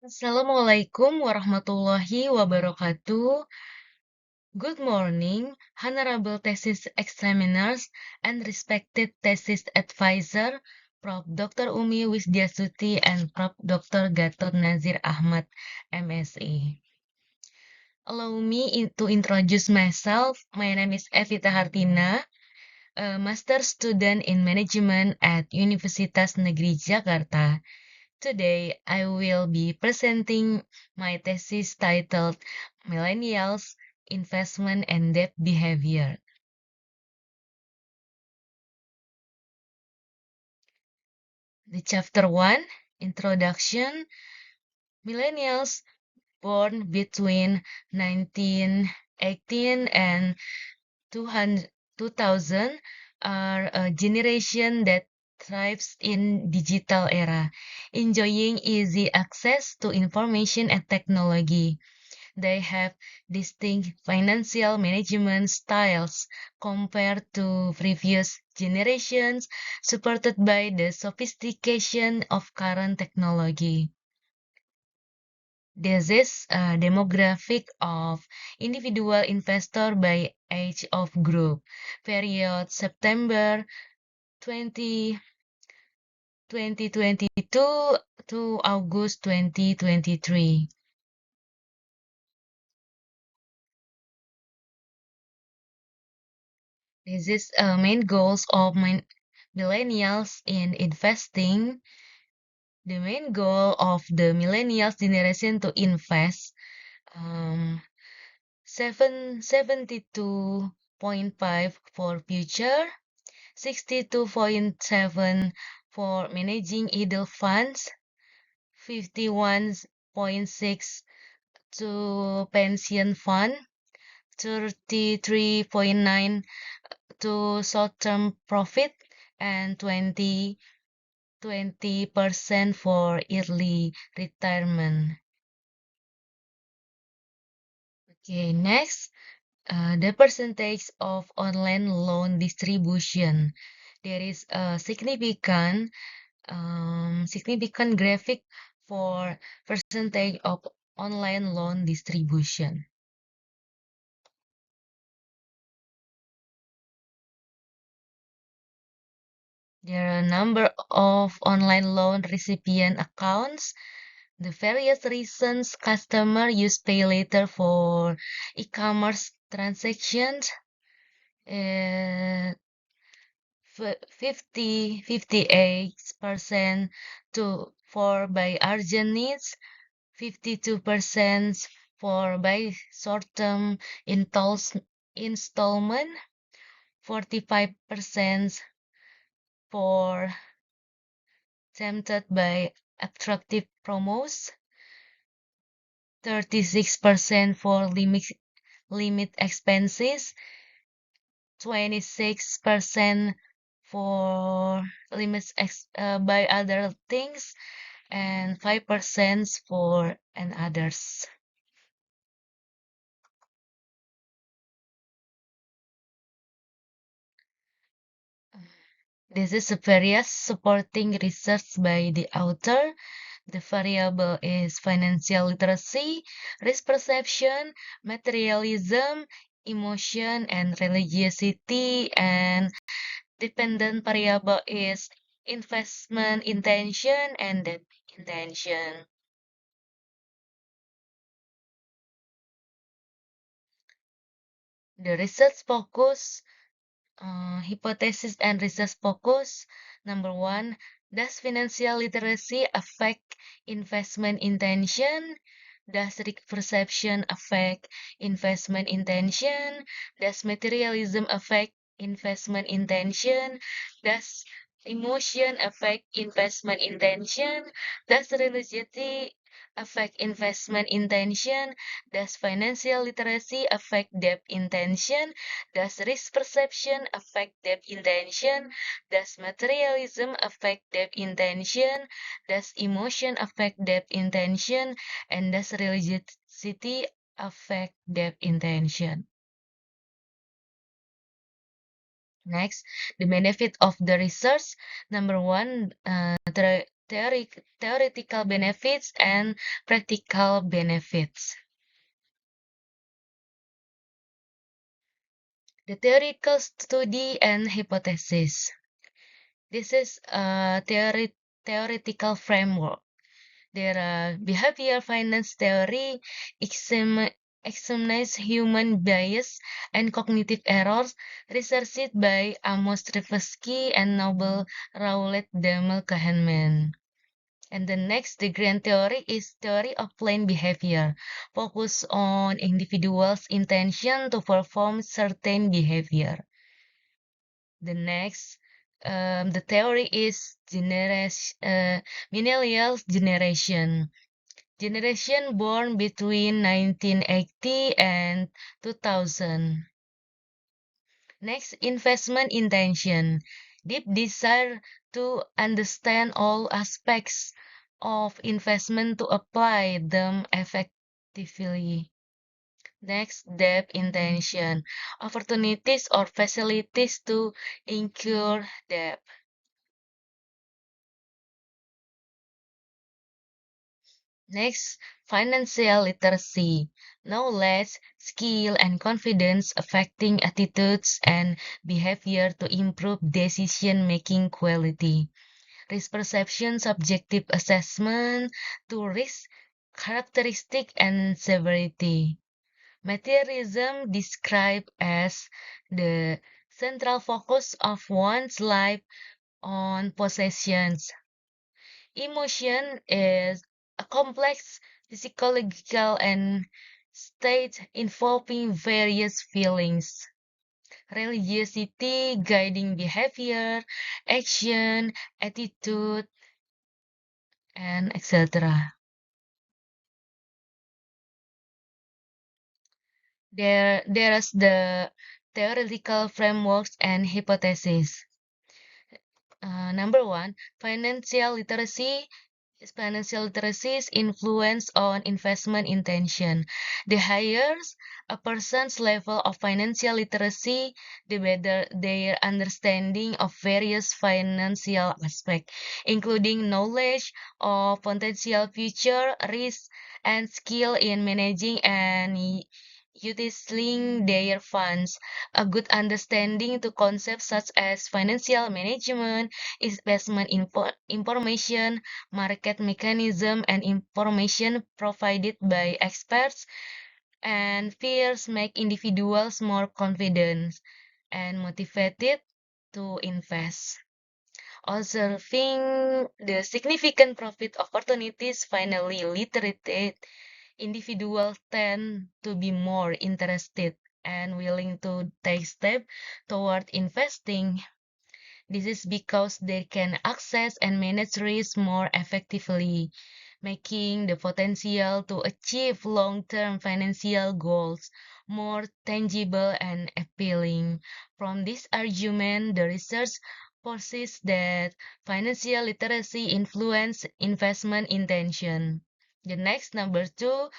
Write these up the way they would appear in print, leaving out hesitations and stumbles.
Assalamualaikum warahmatullahi wabarakatuh. Good morning, honorable thesis examiners and respected thesis advisor, Prof. Dr. Umi Wisdiasuti and Prof. Dr. Gatot Nazir Ahmad, MSc. Allow me to introduce myself. My name is Evita Hartina, a master student in management at Universitas Negeri Jakarta. Today, I will be presenting my thesis titled Millennials, Investment and Debt Behavior. The Chapter 1, Introduction. Millennials born between 1918 and 2000 are a generation that thrives in digital era, enjoying easy access to information and technology. They have distinct financial management styles compared to previous generations, supported by the sophistication of current technology. This is a demographic of individual investor by age of group, period September 20, 2022 to August 2023. This is main goals of millennials in investing. The main goal of the millennials generation to invest 72.5 for future, 62.7 for managing idle funds, 51.6 to pension fund, 33.9 to short-term profit, and 20% for early retirement. Okay, next, the percentage of online loan distribution. There is a significant graphic for percentage of online loan distribution. There are a number of online loan recipient accounts. The various reasons customers use pay later for e-commerce transactions. 58% for by urgent needs, 52% for by short-term installment, 45% for tempted by attractive promos, 36% for limit expenses, 26% for limits by other things, and 5% for and others. This is various supporting research by the author. The variable is financial literacy, risk perception, materialism, emotion, and religiosity, and dependent variable is investment intention and debt intention. The research focus, hypothesis and research focus. Number 1, does financial literacy affect investment intention? Does risk perception affect investment intention? Does materialism affect investment intention? Does emotion affect investment intention? Does religiosity affect investment intention? Does financial literacy affect debt intention? Does risk perception affect debt intention? Does materialism affect debt intention? Does emotion affect debt intention? And does religiosity affect debt intention? Next, the benefit of the research. Number 1, theoretical benefits and practical benefits. The theoretical study and hypothesis. This is a theoretical framework. There are behavior finance theory examines human bias and cognitive errors, researched by Amos Tversky and Noble Rowlett Damel Kahneman. And the next, the grand theory is theory of plain behavior, focus on individuals' intention to perform certain behavior. The next, the theory is millennial generation. Generation born between 1980 and 2000. Next, investment intention. Deep desire to understand all aspects of investment to apply them effectively. Next, debt intention. Opportunities or facilities to incur debt. Next, financial literacy, knowledge, skill, and confidence affecting attitudes and behavior to improve decision-making quality. Risk perception, subjective assessment to risk characteristic and severity. Materialism described as the central focus of one's life on possessions. Emotion is a complex physiological and state involving various feelings, religiosity guiding behavior, action, attitude, and etc. There's the theoretical frameworks and hypotheses. Number one, financial literacy's influence on investment intention. The higher a person's level of financial literacy, the better their understanding of various financial aspects, including knowledge of potential future risks and skill in managing and utilizing their funds. A good understanding to concepts such as financial management, investment information, market mechanism, and information provided by experts and peers make individuals more confident and motivated to invest. Observing the significant profit opportunities finally literate individuals tend to be more interested and willing to take steps toward investing. This is because they can access and manage risk more effectively, making the potential to achieve long-term financial goals more tangible and appealing. From this argument, the research posits that financial literacy influences investment intention. The next, number two,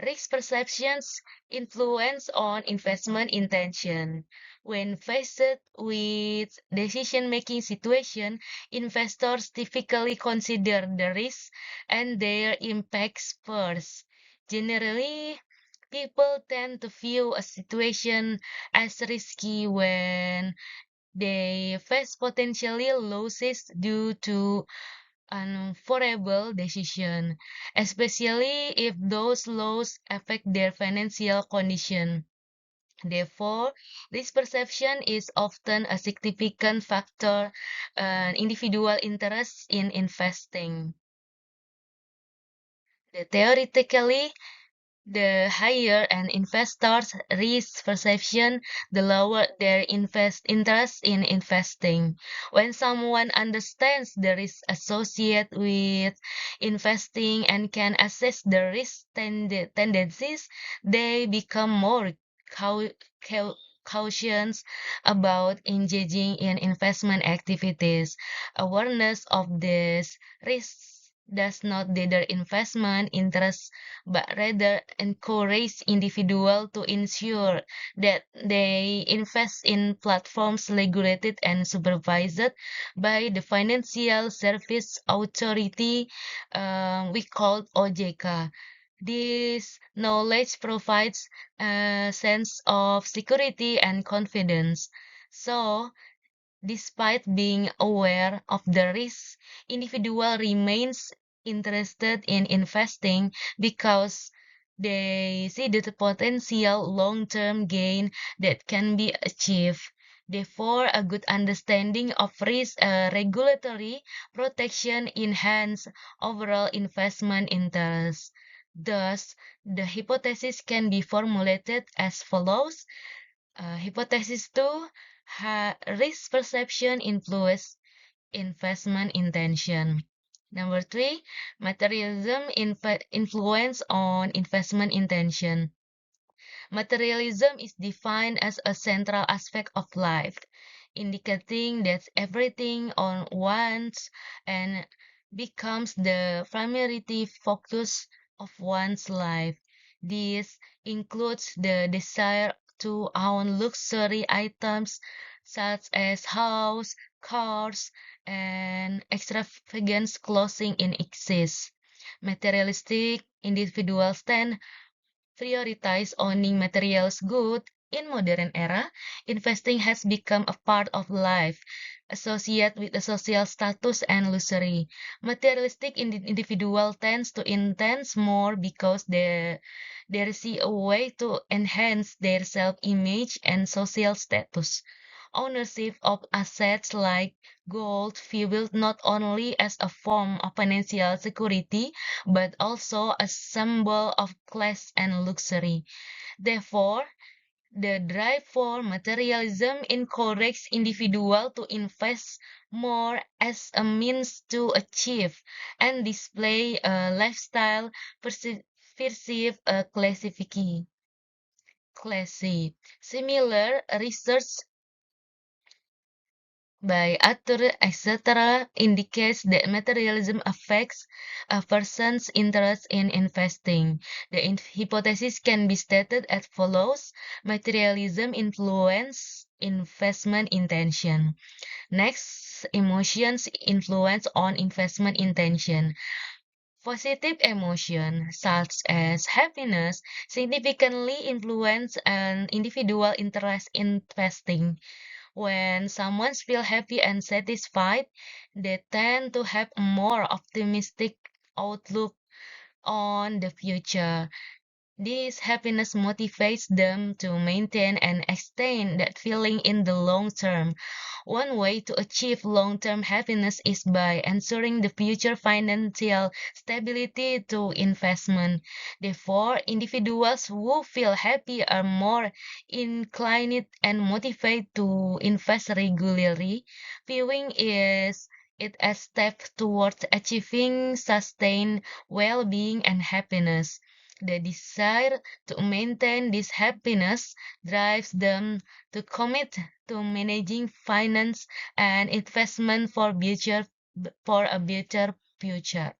risk perceptions influence on investment intention. When faced with decision-making situation, investors typically consider the risks and their impacts first. Generally, people tend to view a situation as risky when they face potentially losses due to unfavorable decision, especially if those laws affect their financial condition. Therefore, this perception is often a significant factor in individual interest in investing. Theoretically, the higher an investor's risk perception, the lower their interest in investing. When someone understands the risk associated with investing and can assess the risk tendencies, they become more cautious about engaging in investment activities. Awareness of these risks does not deter investment interests, but rather encourage individuals to ensure that they invest in platforms regulated and supervised by the Financial Service Authority, we call OJK. This knowledge provides a sense of security and confidence. So, despite being aware of the risks, individual remains interested in investing because they see the potential long-term gain that can be achieved. Therefore, a good understanding of risk regulatory protection enhance overall investment interest. Thus, the hypothesis can be formulated as follows. Hypothesis 2, risk perception influence investment intention. Number 3, materialism influence on investment intention. Materialism is defined as a central aspect of life, indicating that everything on wants and becomes the primary focus of one's life. This includes the desire to own luxury items such as house, cars, and extravagant clothing in excess. Materialistic individuals tend prioritize owning materials good. In modern era, investing has become a part of life, associated with the social status and luxury. Materialistic individual tends to invest more because they see a way to enhance their self-image and social status. Ownership of assets like gold viewed not only as a form of financial security, but also a symbol of class and luxury. Therefore, the drive for materialism encourages individuals to invest more as a means to achieve and display a lifestyle perceived classy. Similar research by Arthur, etc., indicates that materialism affects a person's interest in investing. The hypothesis can be stated as follows: materialism influence investment intention. Next, emotions influence on investment intention. Positive emotion, such as happiness, significantly influence an individual interest in investing. When someone feels happy and satisfied, they tend to have a more optimistic outlook on the future. This happiness motivates them to maintain and extend that feeling in the long term. One way to achieve long-term happiness is by ensuring the future financial stability through investment. Therefore, individuals who feel happy are more inclined and motivated to invest regularly, viewing it as a step towards achieving sustained well-being and happiness. The desire to maintain this happiness drives them to commit to managing finance and investment for a better future.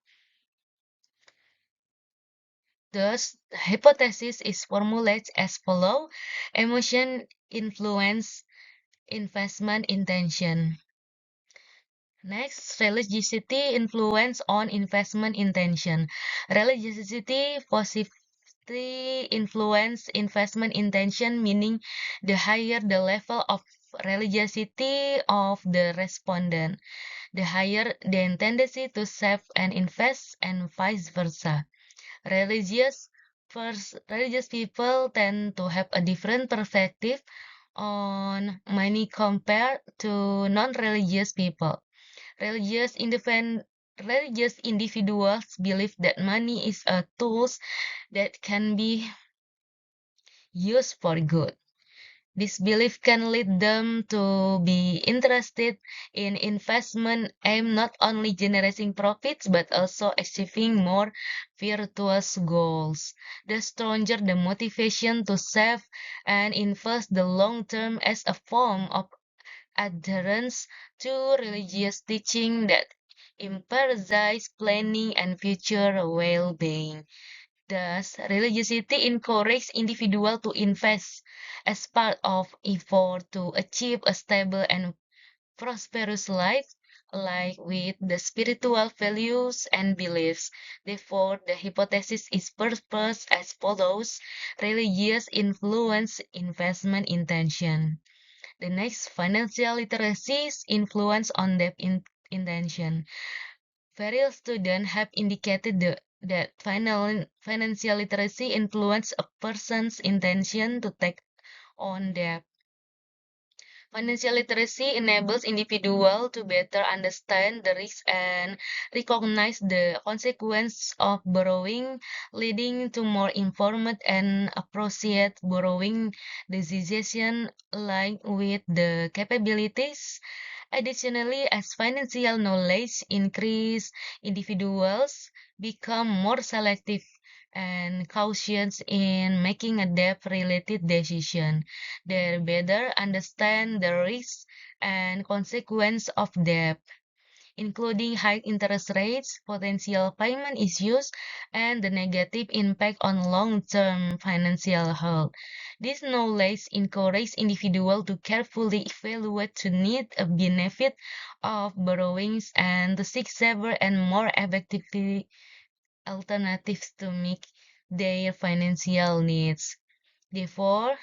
Thus, the hypothesis is formulated as follows: emotion influence investment intention. Next, religiosity influence on investment intention. Religiosity positively influence investment intention, meaning the higher the level of religiosity of the respondent, the higher the tendency to save and invest, and vice versa. Religious people tend to have a different perspective on money compared to non-religious people. Religious independ Religious individuals believe that money is a tool that can be used for good. This belief can lead them to be interested in investment aimed not only generating profits but also achieving more virtuous goals. The stronger the motivation to save and invest the long term as a form of adherence to religious teaching that emphasize planning and future well-being. Thus, religiosity encourages individuals to invest as part of effort to achieve a stable and prosperous life, like with the spiritual values and beliefs. Therefore, the hypothesis is purposed as follows: religious influence investment intention. The next, financial literacy's influence on debt intention. Various students have indicated that financial literacy influences a person's intention to take on debt. Financial literacy enables individuals to better understand the risks and recognize the consequences of borrowing, leading to more informed and appropriate borrowing decisions aligned with the capabilities. Additionally, as financial knowledge increases, individuals become more selective and cautious in making a debt-related decision. They better understand the risks and consequences of debt, including high interest rates, potential payment issues, and the negative impact on long-term financial health. This knowledge encourages individuals to carefully evaluate the need and benefit of borrowings and to seek safer and more effectively alternatives to meet their financial needs. Therefore,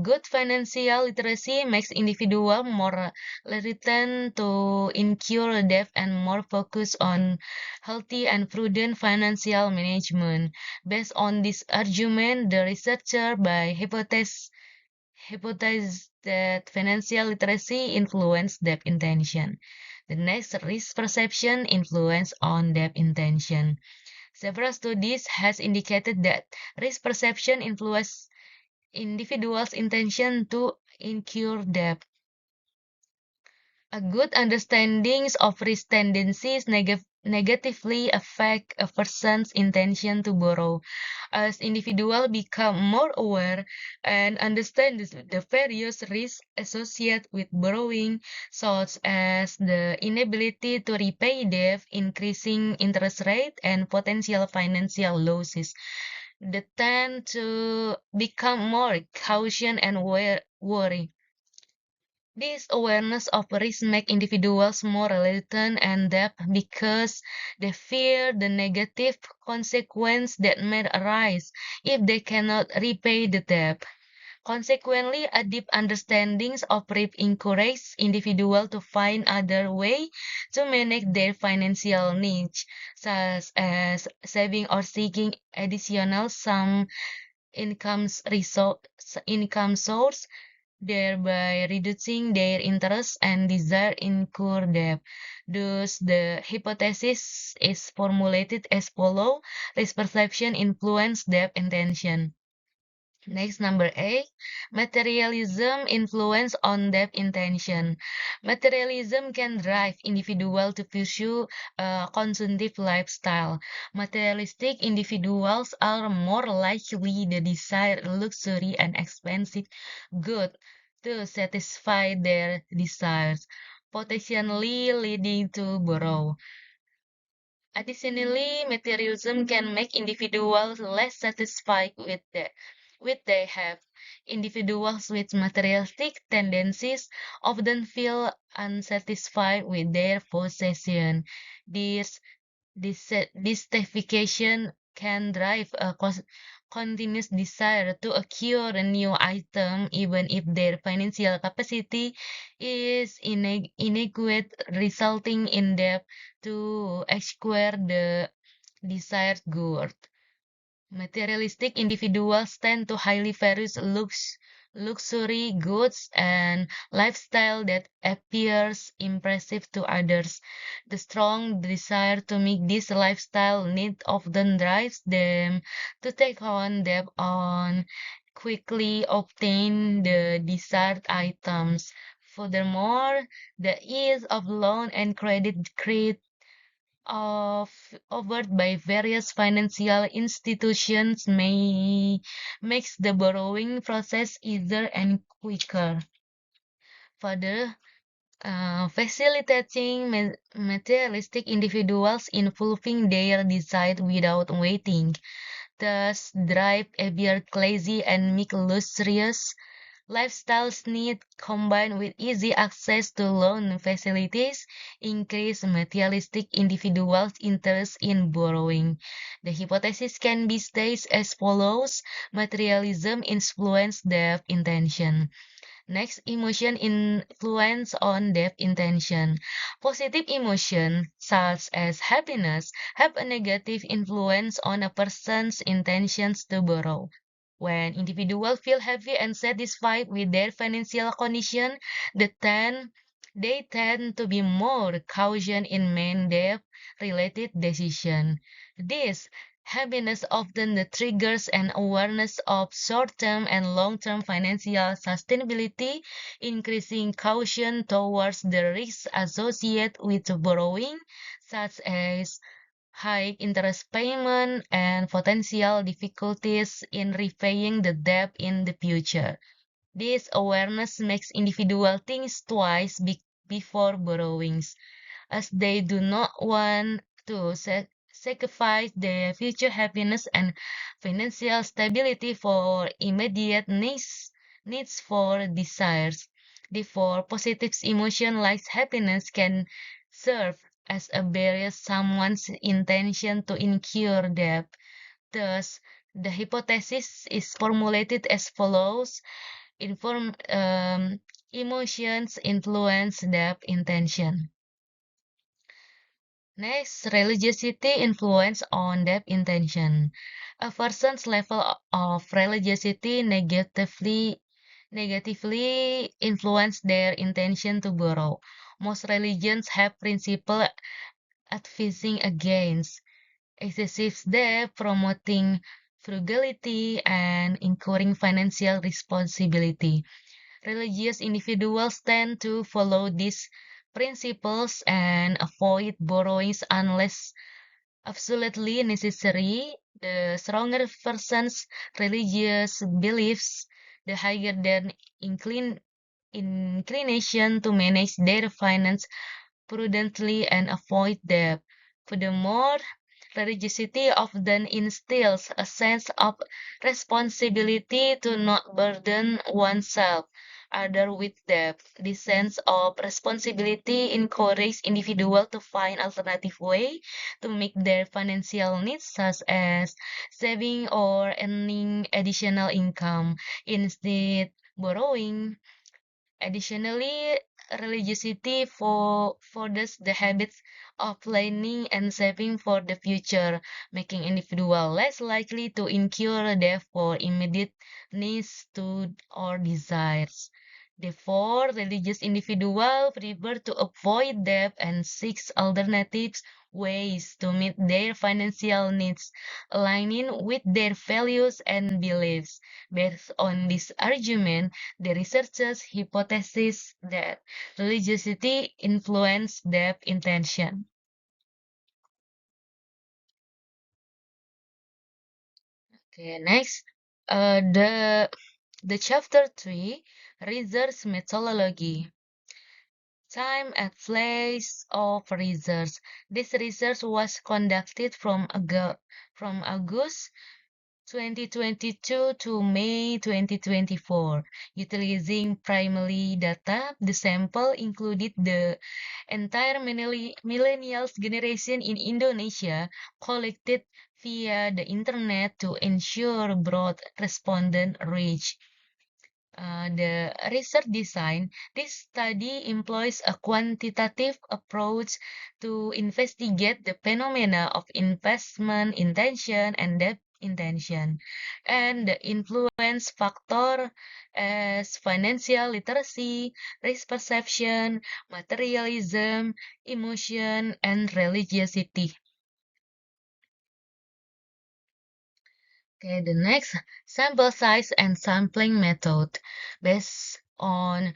good financial literacy makes individual more reluctant to incur debt and more focused on healthy and prudent financial management. Based on this argument, the researcher by hypothesized that financial literacy influence debt intention. The next, risk perception influence on debt intention. Several studies has indicated that risk perception influence individuals' intention to incur debt. A good understanding of risk tendencies negatively affect a person's intention to borrow. As individuals become more aware and understand the various risks associated with borrowing, such as the inability to repay debt, increasing interest rate, and potential financial losses, they tend to become more cautious and worry. This awareness of risk makes individuals more reluctant and debt because they fear the negative consequence that may arise if they cannot repay the debt. Consequently, a deep understanding of risk encourages individuals to find other ways to manage their financial needs, such as saving or seeking additional some income source, thereby reducing their interest and desire incur debt. Thus, the hypothesis is formulated as follows: risk perception influence debt intention. Next, number 8, materialism influence on debt intention. Materialism can drive individual to pursue a consumptive lifestyle. Materialistic individuals are more likely to desire luxury and expensive goods to satisfy their desires, potentially leading to borrow. Additionally, materialism can make individuals less satisfied with what they have. Individuals with materialistic tendencies often feel unsatisfied with their possession. This dissatisfaction can drive a continuous desire to acquire a new item even if their financial capacity is inadequate, resulting in debt to acquire the desired good. Materialistic individuals tend to highly value luxury goods and lifestyle that appears impressive to others. The strong desire to meet this lifestyle need often drives them to take on debt on quickly obtain the desired items. Furthermore, the ease of loan and credit create of offered by various financial institutions may makes the borrowing process easier and quicker. Further, facilitating materialistic individuals in fulfilling their desire without waiting, thus drive a lazy and make luxurious lifestyles need combined with easy access to loan facilities increase materialistic individuals' interest in borrowing. The hypothesis can be stated as follows: materialism influences debt intention. Next, emotion influence on debt intention. Positive emotion, such as happiness, have a negative influence on a person's intentions to borrow. When individuals feel happy and satisfied with their financial condition, they tend to be more cautious in making debt-related decisions. This happiness often triggers an awareness of short-term and long-term financial sustainability, increasing caution towards the risks associated with borrowing, such as high interest payment and potential difficulties in repaying the debt in the future. This awareness makes individuals think twice before borrowing, as they do not want to sacrifice their future happiness and financial stability for immediate needs for desires. Therefore, positive emotion like happiness can serve as a barrier someone's intention to incur debt. Thus, the hypothesis is formulated as follows: emotions influence debt intention. Next, religiosity influence on debt intention. A person's level of religiosity negatively influence their intention to borrow. Most religions have principles advising against excessive debt, promoting frugality, and incurring financial responsibility. Religious individuals tend to follow these principles and avoid borrowings unless absolutely necessary. The stronger person's religious beliefs, the higher their inclination to manage their finance prudently and avoid debt. Furthermore, religiosity often instills a sense of responsibility to not burden oneself other with debt. This sense of responsibility encourages individuals to find alternative way to meet their financial needs, such as saving or earning additional income instead borrowing. Additionally, religiosity fosters the habits of planning and saving for the future, making individuals less likely to incur debt for immediate needs to or desires. Therefore, religious individuals prefer to avoid debt and seek alternative ways to meet their financial needs, aligning with their values and beliefs. Based on this argument, the researchers hypothesize that religiosity influenced debt intention. Okay, next, the chapter 3, research methodology. Time and place of research. This research was conducted from August 2022 to May 2024. Utilizing primary data, the sample included the entire millennials generation in Indonesia collected via the internet to ensure broad respondent reach. The research design, this study employs a quantitative approach to investigate the phenomena of investment intention and debt intention, and the influence factor as financial literacy, risk perception, materialism, emotion, and religiosity. Okay, the next, sample size and sampling method. Based on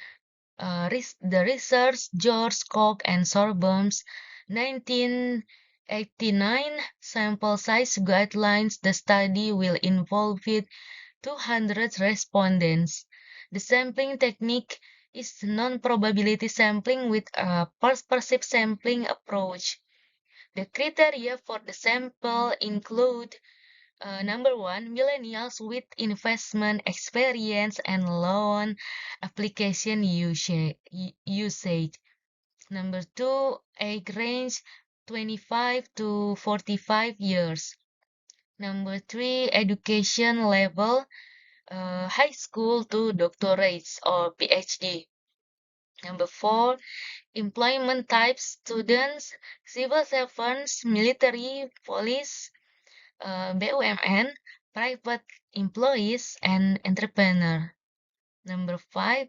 the research George Koch and Sorbonne's 1989 sample size guidelines, the study will involve 200 respondents. The sampling technique is non-probability sampling with a perceived sampling approach. The criteria for the sample include number one, millennials with investment experience and loan application usage. Number two, age range 25 to 45 years. Number three, education level high school to doctorates or PhD. Number four, employment types students, civil servants, military, police, BUMN, private employees, and entrepreneur. Number five,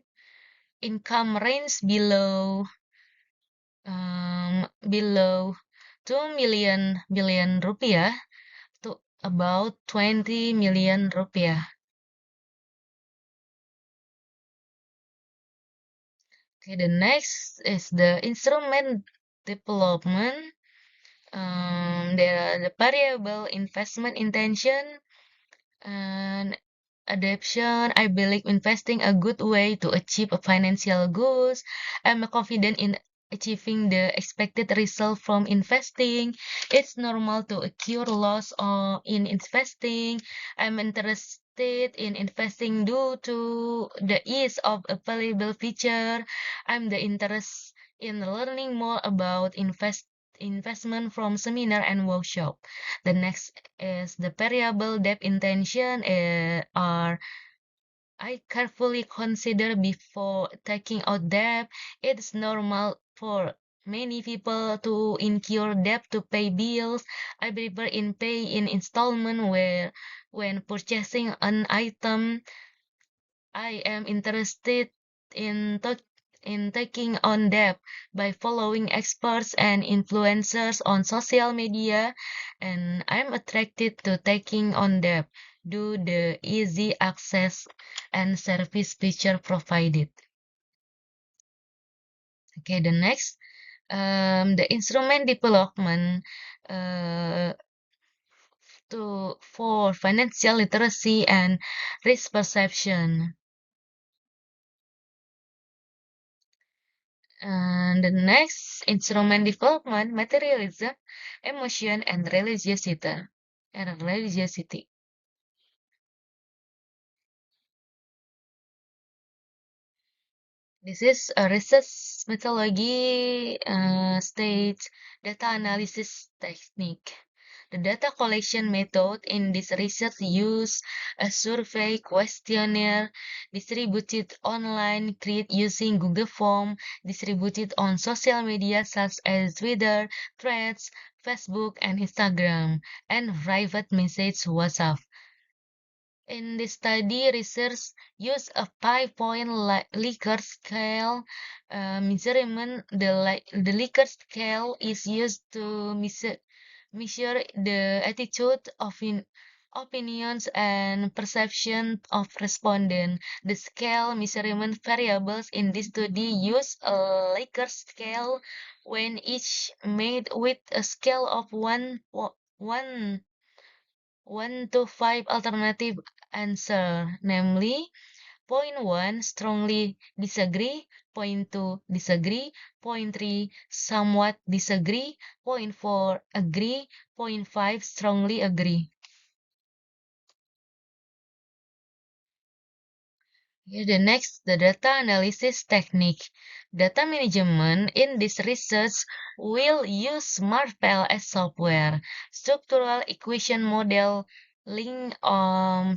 income range below 2 million rupiah to about 20 million rupiah. Okay, the next is the instrument development. The variable investment intention and adaptation. I believe investing a good way to achieve a financial goals. I'm confident in achieving the expected result from investing. It's normal to occur loss in investing. I'm interested in investing due to the ease of available feature. I'm the interest in learning more about investment from seminar and workshop. The next is the variable depth intention are I carefully consider before taking out debt. It's normal for many people to incur debt to pay bills. I prefer in pay in installment where when purchasing an item. I am interested in taking on debt by following experts and influencers on social media, and I'm attracted to taking on debt due the easy access and service feature provided. Okay, the next, the instrument development uh, for financial literacy and risk perception. And the next, instrument development, materialism, emotion, and religiosity. And religiosity. This is a research methodology states data analysis technique. The data collection method in this research use a survey questionnaire distributed online, created using Google Form, distributed on social media such as Twitter, Threads, Facebook, and Instagram, and private message WhatsApp. In this study, research used a 5-point Likert scale measurement. The Likert scale is used to measure the attitude of opinions and perception of respondents. The scale measurement variables in this study use a Likert scale when each made with a scale of 1 to 5 alternative answer, namely point 1 strongly disagree, point 2 disagree, point 3 somewhat disagree, point 4 agree, point 5 strongly agree. Here the next, the data analysis technique. Data management in this research will use SmartPal as software. Structural equation modeling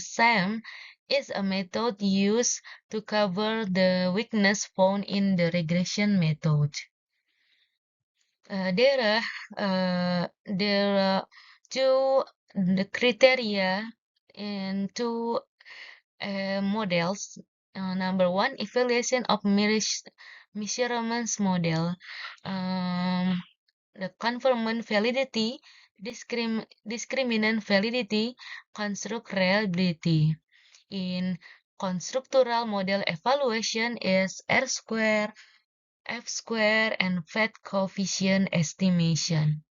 SAM is a method used to cover the weakness found in the regression method. There are two the criteria and two models. Number one, evaluation of measurements model. Um, the conformant validity, discriminant validity, construct reliability. In constructural model evaluation is R square, F square, and fat coefficient estimation.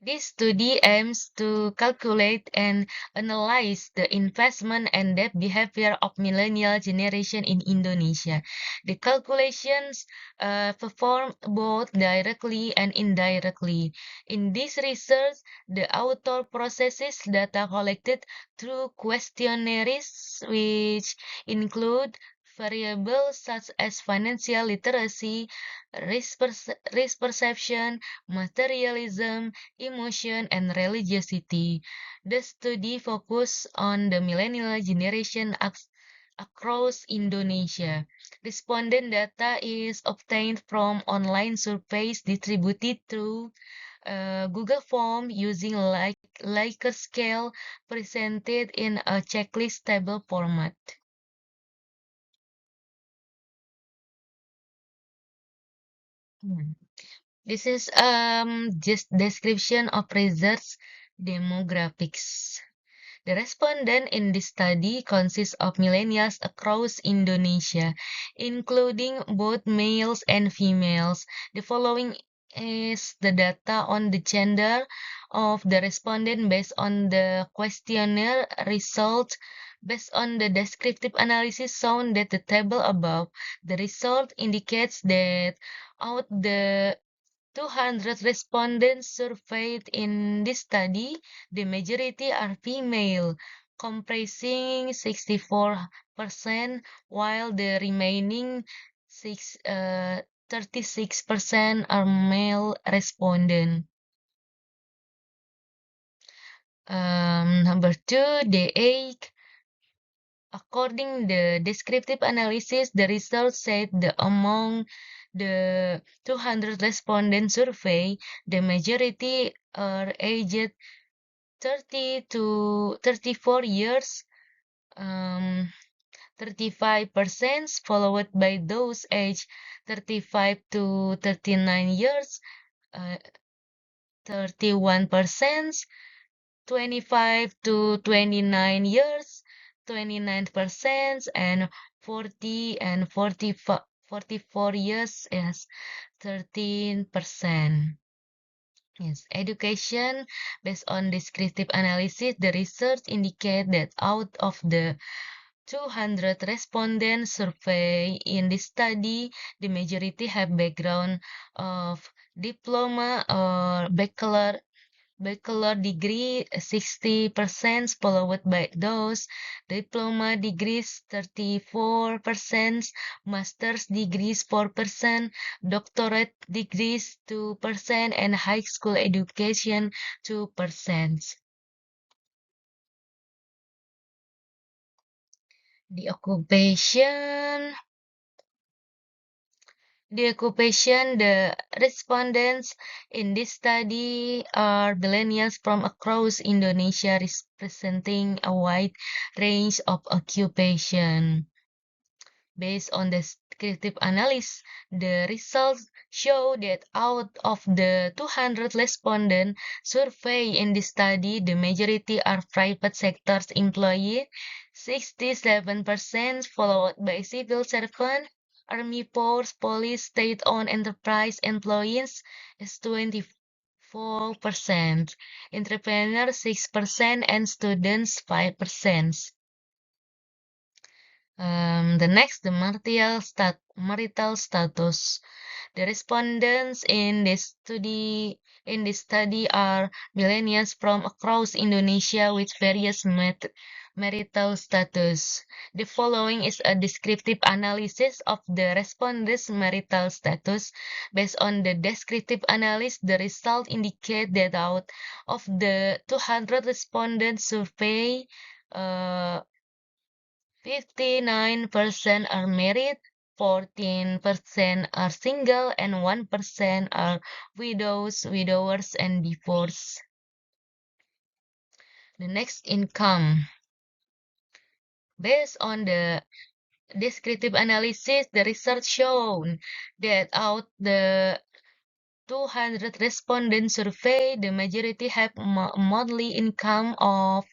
This study aims to calculate and analyze the investment and debt behavior of millennial generation in Indonesia. The calculations performed both directly and indirectly. In this research, the author processes data collected through questionnaires which include variables such as financial literacy, risk perception, materialism, emotion, and religiosity. The study focused on the millennial generation across Indonesia. Respondent data is obtained from online surveys distributed through Google Form using Likert scale presented in a checklist table format. Hmm. This is just description of research demographics. The respondent in this study consists of millennials across Indonesia, including both males and females. The following is the data on the gender of the respondent based on the questionnaire results. Based on the descriptive analysis shown that the table above, the result indicates that out the 200 respondents surveyed in this study, the majority are female, comprising 64%, while the remaining 36% are male respondents. Number two, the age. According the descriptive analysis, the results said that among the 200 respondent survey, the majority are aged 30 to 34 years, 35%, followed by those aged 35 to 39 years, 31%, 25 to 29 years, 29%, and 40 and 44 years is 13%. Yes, education based on descriptive analysis, the research indicate that out of the 200 respondents surveyed in this study, the majority have background of diploma or bachelor degree 60%, followed by those diploma degrees 34%, master's degrees 4%, doctorate degrees 2%, and high school education 2%. The occupation the respondents in this study are millennials from across Indonesia, representing a wide range of occupation. Based on the descriptive analysis, the results show that out of the 200 respondents surveyed in this study, the majority are private sector employees, 67%, followed by civil servant, army force, police, state-owned enterprise employees is 24%, entrepreneurs 6%, and students 5%. The next, the marital status. The respondents in this study are millennials from across Indonesia with various marital status. The following is a descriptive analysis of the respondents' marital status. Based on the descriptive analysis, the result indicate that out of the 200 respondents surveyed, 59% are married, 14% are single, and 1% are widows, widowers, and divorced. The next, income. Based on the descriptive analysis, the research shown that out the 200 respondents surveyed, the majority have monthly income of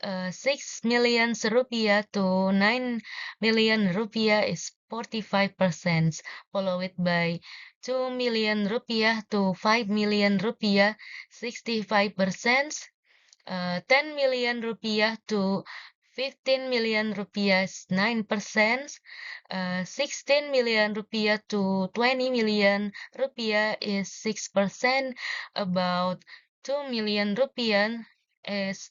6 million rupiah to 9 million rupiah is 45%, followed by 2 million rupiah to 5 million rupiah, 65%, 10 million rupiah to 15 million rupiah, 9%, 16 million rupiah to 20 million rupiah is 6%, about 2 million rupiah is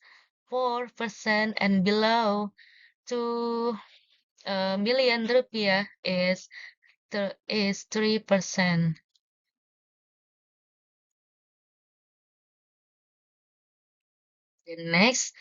4%, and below 2 million rupiah is 3%. The next,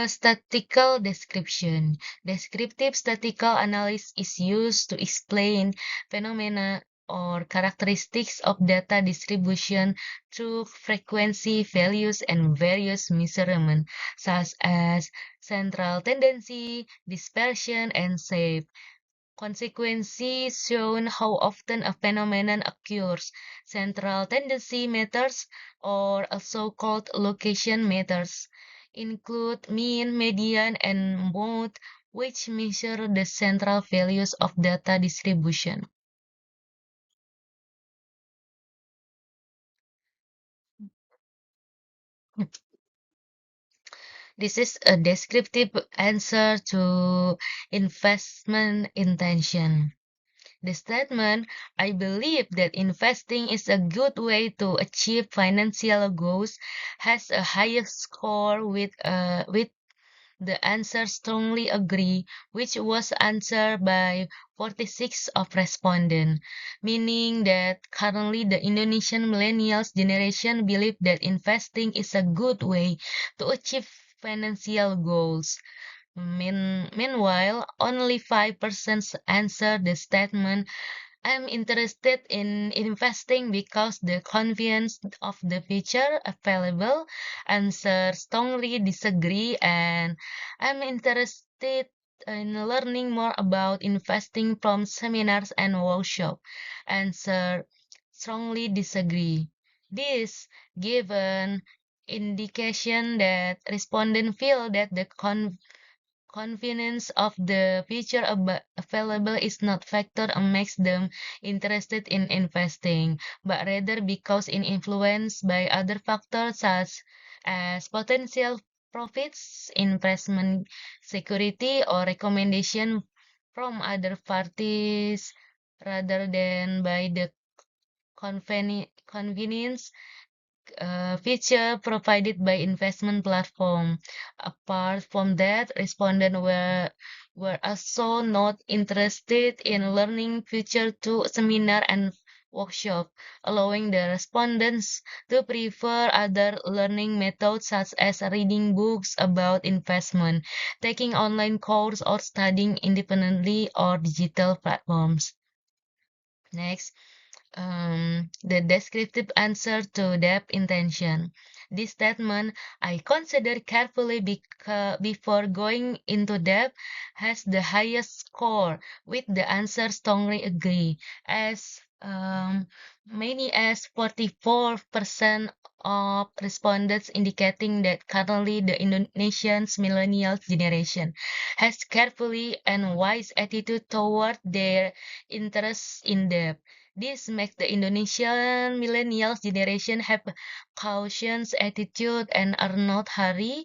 statistical description. Descriptive statistical analysis is used to explain phenomena or characteristics of data distribution through frequency values and various measurements, such as central tendency, dispersion, and shape. Consequences shown how often a phenomenon occurs. Central tendency methods, or also called location methods, include mean, median, and mode, which measure the central values of data distribution. This is a descriptive answer to investment intention. The statement, I believe that investing is a good way to achieve financial goals, has a higher score with the answer strongly agree, which was answered by 46 of respondents, meaning that currently the Indonesian millennials generation believe that investing is a good way to achieve financial goals. Meanwhile, only 5% answer the statement, I'm interested in investing because the convenience of the feature available. Answer strongly disagree, and I'm interested in learning more about investing from seminars and workshops. Answer strongly disagree. This given indication that respondents feel that the convenience of the feature available is not factor and makes them interested in investing, but rather because it influenced by other factors such as potential profits, investment security, or recommendation from other parties rather than by the convenience feature provided by investment platform. Apart from that, respondents were also not interested in learning future to seminar and workshop, allowing the respondents to prefer other learning methods such as reading books about investment, taking online course, or studying independently or digital platforms. Next, the descriptive answer to debt intention. This statement, I consider carefully before going into debt, has the highest score, with the answer strongly agree, as many as 44% of respondents indicating that currently the Indonesian's millennial generation has carefully and wise attitude toward their interests in debt. This makes the Indonesian millennials generation have cautious attitude and are not hurry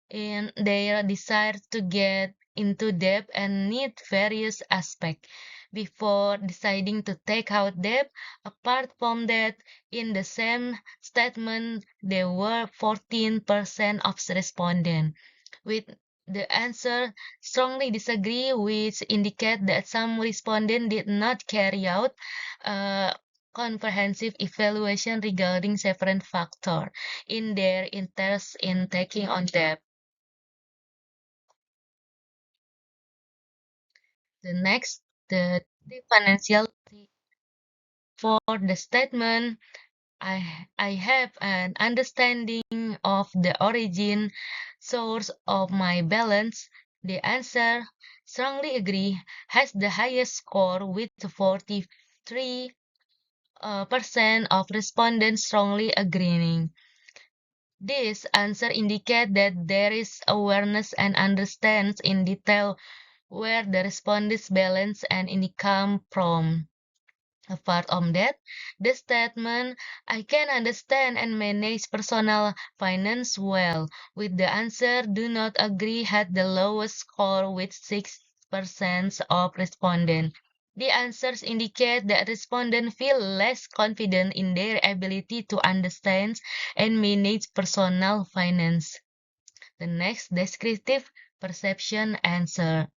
in their desire to get into debt and need various aspects before deciding to take out debt. Apart from that, in the same statement, there were 14% of respondents with the answer strongly disagree, which indicate that some respondents did not carry out a comprehensive evaluation regarding several factors in their interest in taking on debt. The next, the financial for the statement, I have an understanding of the origin source of my balance. The answer strongly agree has the highest score with 43 percent of respondents strongly agreeing. This answer indicates that there is awareness and understands in detail where the respondents balance and income from. Apart from that, the statement, I can understand and manage personal finance well, with the answer do not agree had the lowest score with 6% of respondents. The answers indicate that respondents feel less confident in their ability to understand and manage personal finance. The next descriptive perception answer.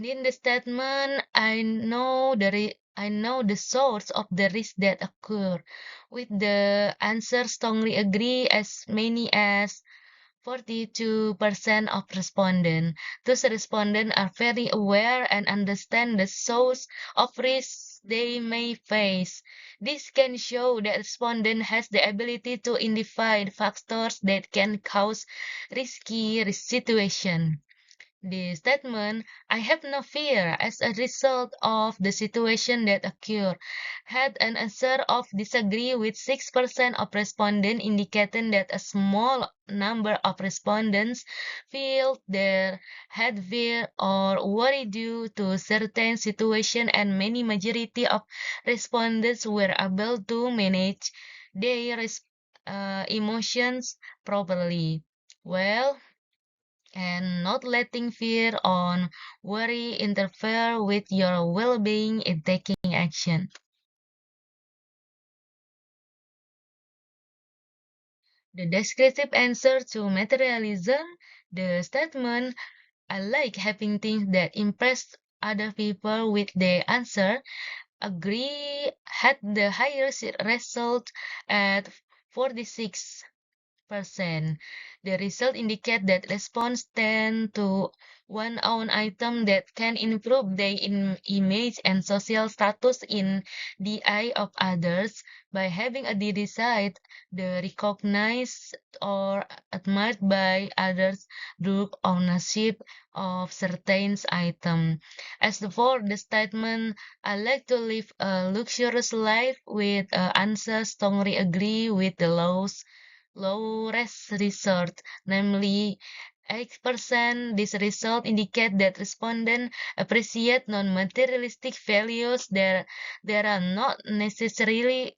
In the statement, I know the source of the risk that occur. With the answer strongly agree as many as 42% of respondents. Those respondents are very aware and understand the source of risks they may face. This can show that respondent has the ability to identify factors that can cause risky situation. The statement, I have no fear as a result of the situation that occurred, had an answer of disagree with 6% of respondents, indicating that a small number of respondents feel their had fear or worry due to certain situation and many majority of respondents were able to manage their emotions properly. Well, and not letting fear or worry interfere with your well-being in taking action. The descriptive answer to materialism, the statement, I like having things that impress other people with the answer, agree had the highest result at 46%. The result indicate that response tend to one own item that can improve their image and social status in the eye of others by having a desire the recognized or admired by others through ownership of certain item. As for the statement, I like to live a luxurious life with answer strongly agree with the laws low-res result, namely 8%. This result indicate that respondents appreciate non-materialistic values that are not necessarily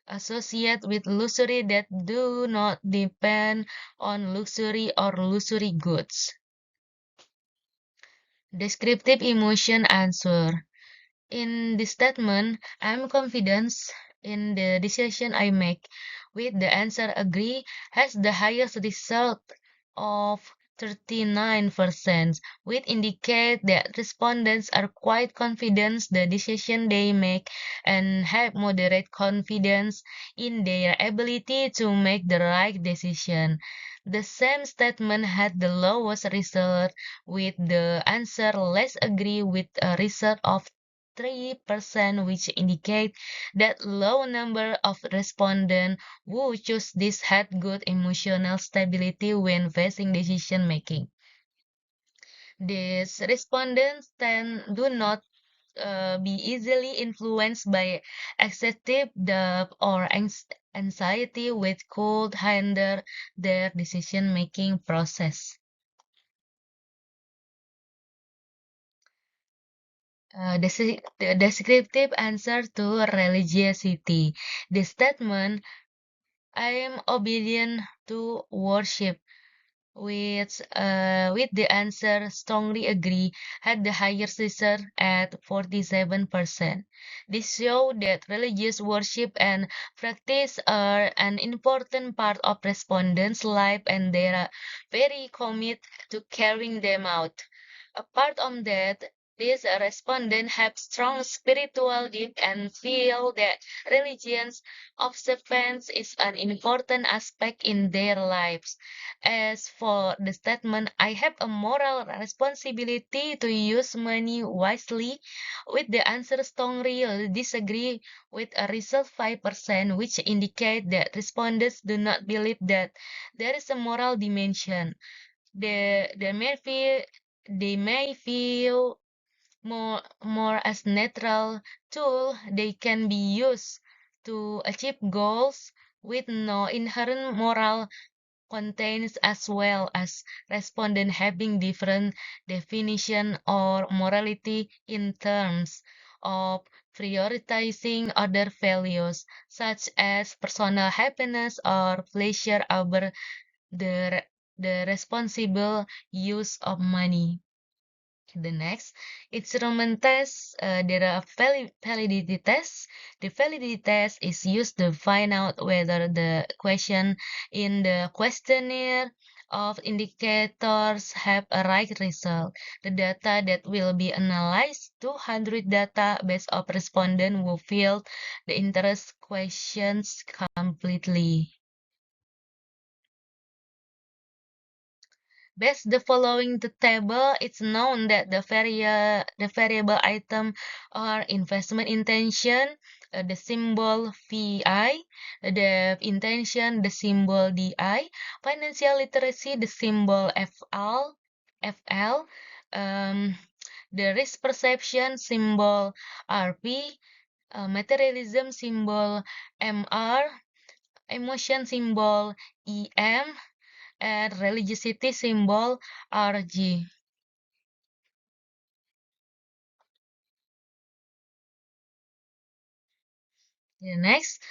associated with luxury that do not depend on luxury or luxury goods. Descriptive emotion answer. In this statement, I'm confident in the decision I make. With the answer agree has the highest result of 39%, which indicate that respondents are quite confident the decision they make and have moderate confidence in their ability to make the right decision. The same statement had the lowest result with the answer less agree with a result of 3%, which indicate that low number of respondents who choose this had good emotional stability when facing decision making. These respondents do not be easily influenced by excessive doubt or anxiety, which could hinder their decision making process. The descriptive answer to religiosity. The statement, I am obedient to worship, with the answer strongly agree, had the highest result at 47%. This show that religious worship and practice are an important part of respondents' life and they are very committed to carrying them out. Apart from that, these respondents have strong spiritual depth and feel that religion's observance is an important aspect in their lives. As for the statement, I have a moral responsibility to use money wisely, with the answer strongly disagree with a result 5%, which indicate that respondents do not believe that there is a moral dimension. They may feel more as natural tool they can be used to achieve goals with no inherent moral contains, as well as respondent having different definition or morality in terms of prioritizing other values, such as personal happiness or pleasure over the, the responsible use of money. The next instrument test, there are validity tests. The validity test is used to find out whether the question in the questionnaire of indicators have a right result. The data that will be analyzed, 200 data based of respondents who filled the interest questions completely. Based the following the table, it's known that the variable item are investment intention, the symbol VI, the intention, the symbol DI, financial literacy, the symbol FL, um, the risk perception symbol RP, materialism symbol MR, emotion symbol EM, and religiosity symbol RG. The next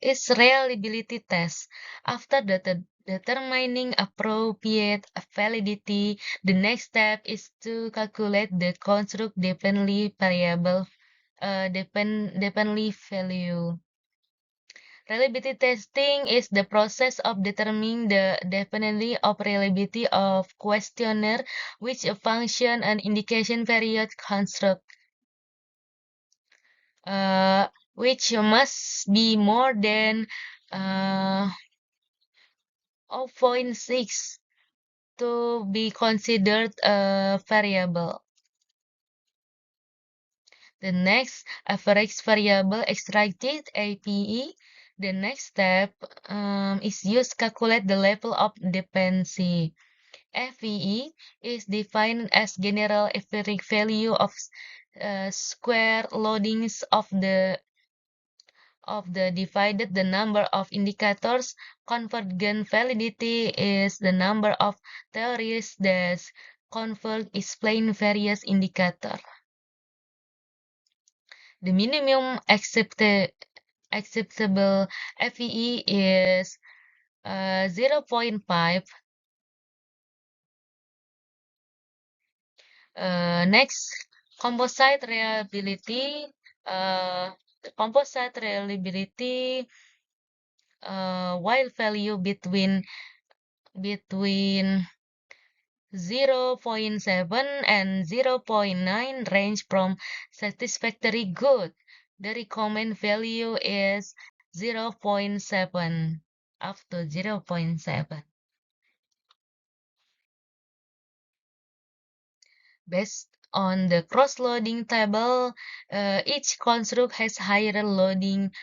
is reliability test. After determining appropriate validity, the next step is to calculate the construct dependently variable dependently value. Reliability testing is the process of determining the dependency of reliability of questionnaire, which a function and indication variable construct, uh, which must be more than uh, 0.6 to be considered a variable. The next, average variable extracted, APE. The next step is used to calculate the level of dependency. FVE is defined as general average value of square loadings of the divided the number of indicators. Convergent validity is the number of theories that converge explain various indicators. The minimum acceptable FVE is 0.5. Next, composite reliability. Composite reliability while value between 0.7 and 0.9 range from satisfactory good. The recommended value is 0.7 up to 0.7. Based on the cross-loading table, each construct has higher loading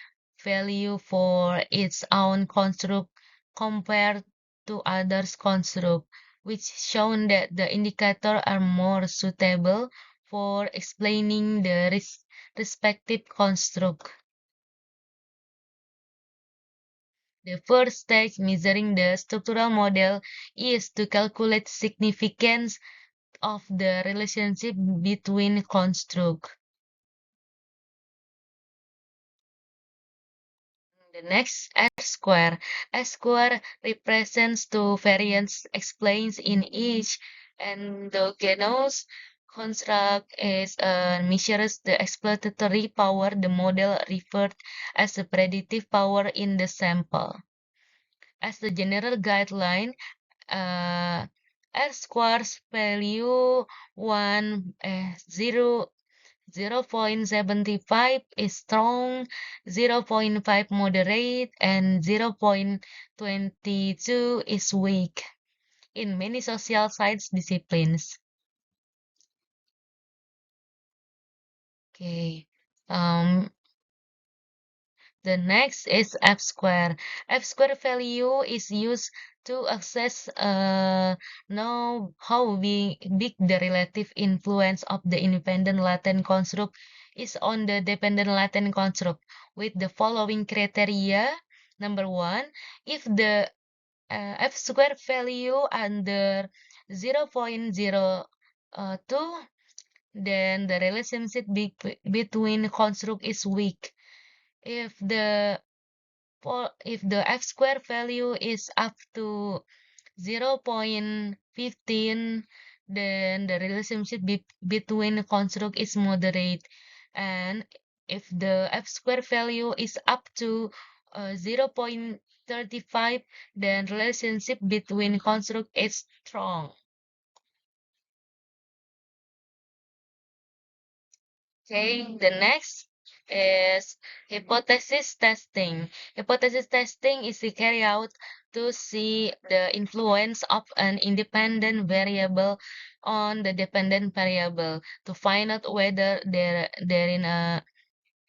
value for its own construct compared to others construct, which shown that the indicators are more suitable for explaining the respective construct. The first stage measuring the structural model is to calculate significance of the relationship between construct. The next, R-square. R-square represents two variance explains in each endogenous construct is measures the exploratory power. The model referred as the predictive power in the sample. As the general guideline, R-square's value 0.75 is strong, 0.5 moderate, and 0.22 is weak in many social science disciplines. Okay. The next is F-square. F-square value is used to assess know how big the relative influence of the independent latent construct is on the dependent latent construct with the following criteria. Number one, if the F-square value under 0.02 then the relationship between construct is weak. If the if the f square value is up to 0.15, then the relationship between construct is moderate. And if the f square value is up to 0.35, then relationship between construct is strong. Okay, the next is hypothesis testing. Hypothesis testing is carried out to see the influence of an independent variable on the dependent variable to find out whether there is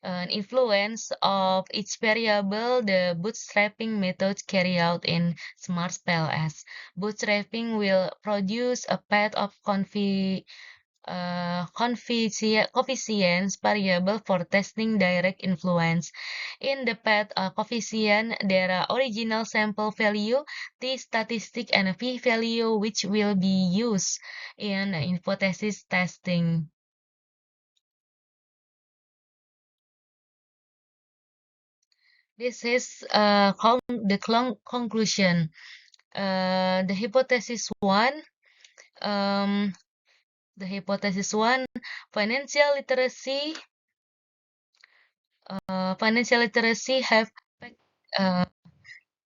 an influence of each variable. The bootstrapping method carried out in SmartPLS. Bootstrapping will produce a path of coefficients variable for testing direct influence. In the path coefficient, there are original sample value, t statistic, and p value, which will be used in hypothesis testing. This is the conclusion. The hypothesis one. Um, the hypothesis one, financial literacy. Financial literacy have uh,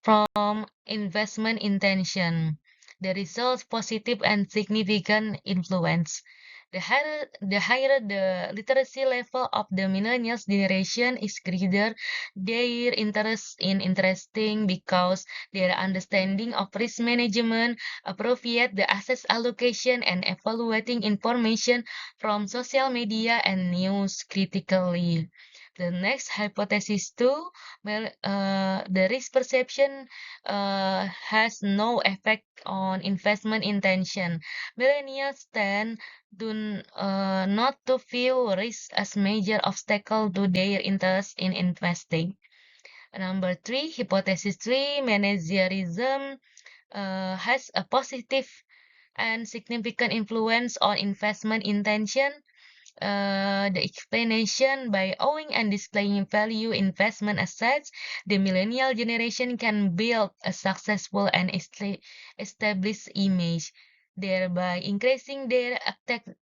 from investment intention. The results positive and significant influence. The higher the literacy level of the millennials generation is greater, their interest in interesting because their understanding of risk management, appropriate the asset allocation, and evaluating information from social media and news critically. The next hypothesis two, the risk perception has no effect on investment intention. Millennials tend not to view risk as major obstacle to their interest in investing. Number three, hypothesis three, managerialism has a positive and significant influence on investment intention. The explanation by owning and displaying value investment assets, the millennial generation can build a successful and established image, thereby increasing their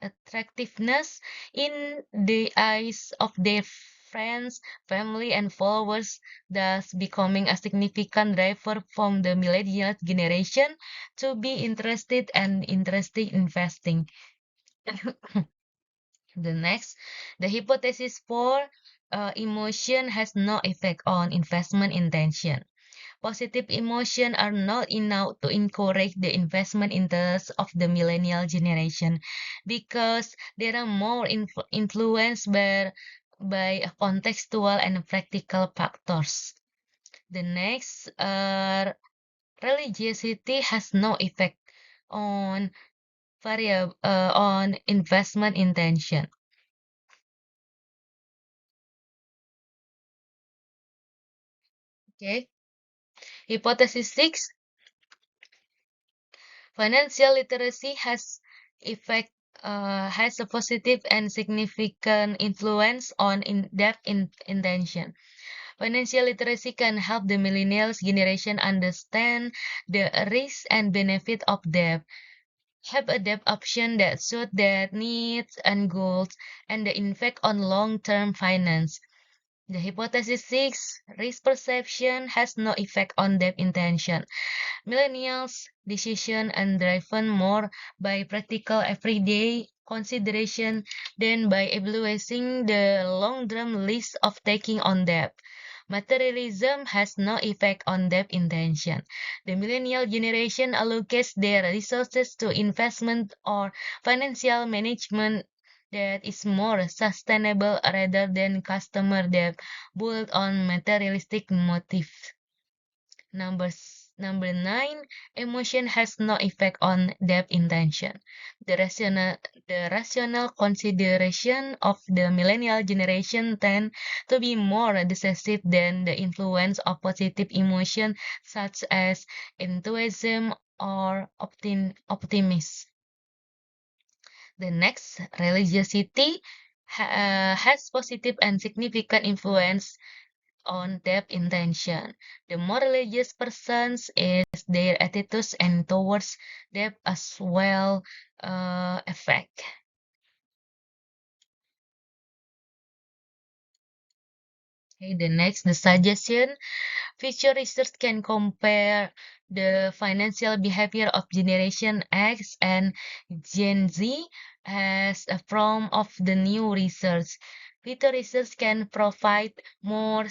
attractiveness in the eyes of their friends, family, and followers, thus becoming a significant driver from the millennial generation to be interested in investing. The next, the hypothesis for emotion has no effect on investment intention. Positive emotion are not enough to encourage the investment interest of the millennial generation because they are more influenced by contextual and practical factors. The next, religiosity has no effect on on investment intention. Okay. Hypothesis 6, financial literacy has a positive and significant influence on debt intention. Financial literacy can help the millennials generation understand the risks and benefit of debt, have a debt option that suit their needs and goals, and the impact on long-term finance. The hypothesis 6, risk perception has no effect on debt intention. Millennials' decisions are driven more by practical everyday consideration than by evaluating the long-term list of taking on debt. Materialism has no effect on debt intention. The millennial generation allocates their resources to investment or financial management that is more sustainable rather than customer debt built on materialistic motives. Number 9, emotion has no effect on depth intention. The rational consideration of the millennial generation tend to be more decisive than the influence of positive emotion such as enthusiasm or optimism. The next, religiosity has positive and significant influence on debt intention. The more religious persons is their attitudes and towards debt as well affect. Okay, the next, the suggestion. Future research can compare the financial behavior of Generation X and Gen Z as a form of the new research. Future research can provide more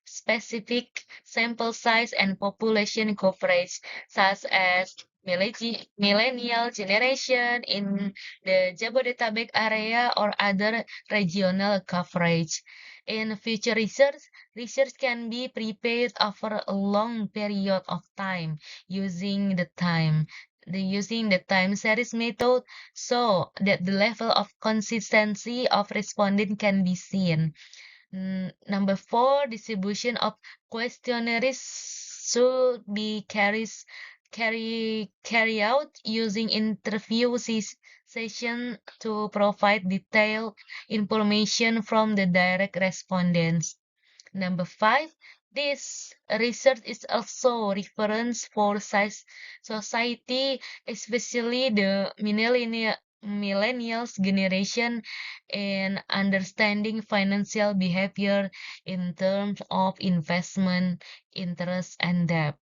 specific sample size and population coverage, such as millennial generation in the Jabodetabek area or other regional coverage. In future research, research can be prepared over a long period of time using the time series method so that the level of consistency of responding can be seen. Number four, distribution of questionnaires should be carry out using interview session to provide detailed information from the direct respondents. Number five, this research is also reference for society, especially the millennials generation, in understanding financial behavior in terms of investment, interest, and debt.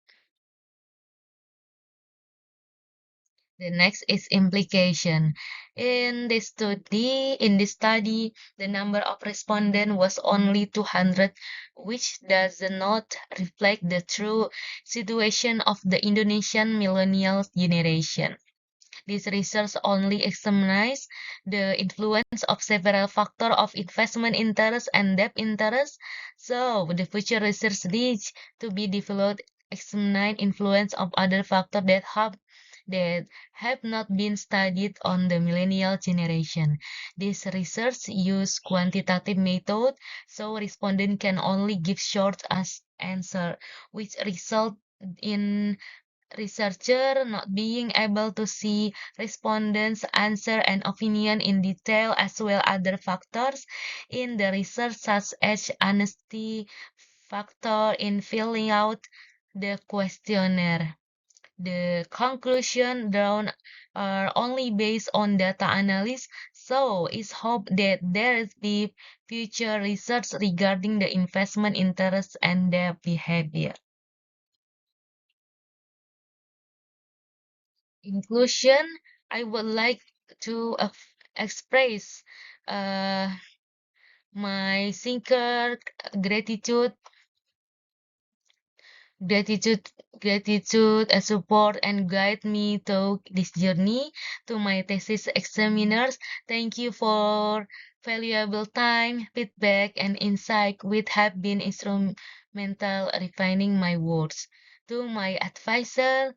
The next is implication. In this study, the number of respondents was only 200, which does not reflect the true situation of the Indonesian millennial generation. This research only examines the influence of several factors of investment interest and debt interest. So the future research needs to be developed examine influence of other factors that have not been studied on the millennial generation. This research use quantitative method, so respondent can only give short as answer, which result in researcher not being able to see respondents' answer and opinion in detail as well other factors in the research such as honesty factor in filling out the questionnaire. The conclusion drawn are only based on data analysis, so it's hoped that there will be future research regarding the investment interests and their behavior. Inclusion, I would like to express uh, my sincere gratitude Gratitude, gratitude, support, and guide me through this journey. To my thesis examiners, thank you for valuable time, feedback, and insight which have been instrumental refining my words. To my advisor,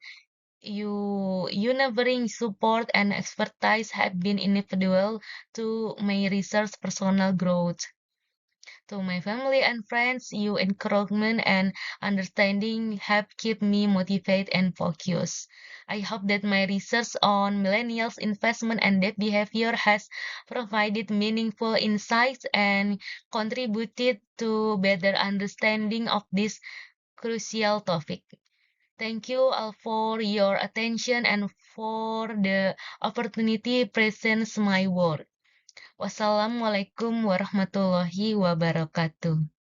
unwavering support and expertise have been invaluable to my research personal growth. To my family and friends, your encouragement and understanding have kept me motivated and focused. I hope that my research on millennials investment and debt behavior has provided meaningful insights and contributed to better understanding of this crucial topic. Thank you all for your attention and for the opportunity presents my work. Wassalamualaikum warahmatullahi wabarakatuh.